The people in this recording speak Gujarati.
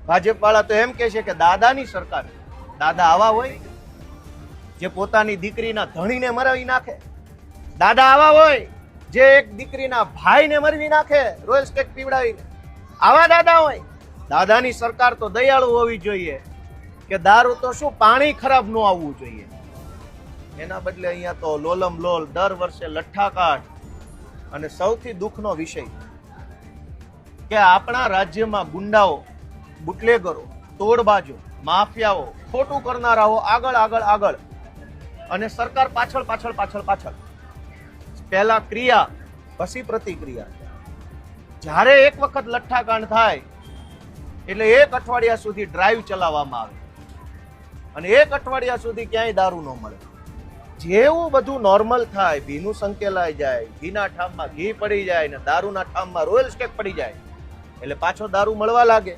ભાજપ વાળા તો એમ કે છે કે દાદાની સરકાર. દાદા આવા હોય જે પોતાની દીકરીના ધણીને મરાવી નાખે? દાદા આવા હોય જે એક દીકરીના ભાઈને મરવી નાખે રોયલ સ્ટેક પીવડાવીને? આવા દાદા હોય? દાદાની સરકાર તો દયાળુ હોવી જોઈએ કે દારૂ તો શું પાણી ખરાબ ન આવવું જોઈએ. એના બદલે અહીંયા તો લોલમ લોલ દર વર્ષે લઠ્ઠાકાઠ. અને સૌથી દુઃખનો વિષય કે આપણા રાજ્યમાં ગુંડાઓ, બુટલેગરો, તોડબાજો, માફિયાઓ, ખોટું કરનારાઓ આગળ આગળ આગળ અને સરકાર પાછળ પાછળ પાછળ પાછળ. પહેલા ક્રિયા પછી પ્રતિક્રિયા. જ્યારે એક વખત લઠ્ઠાકાંડ થાય એટલે એક અઠવાડિયા સુધી ડ્રાઈવ ચલાવવામાં આવે અને એક અઠવાડિયા સુધી ક્યાંય દારૂ ન મળે. જેવું બધું નોર્મલ થાય, ભીનું સંકેલાઈ જાય, ઘીના ઠામમાં ઘી પડી જાય ને દારૂના ઠામમાં રોયલ સ્ટેક પડી જાય એટલે પાછો દારૂ મળવા લાગે.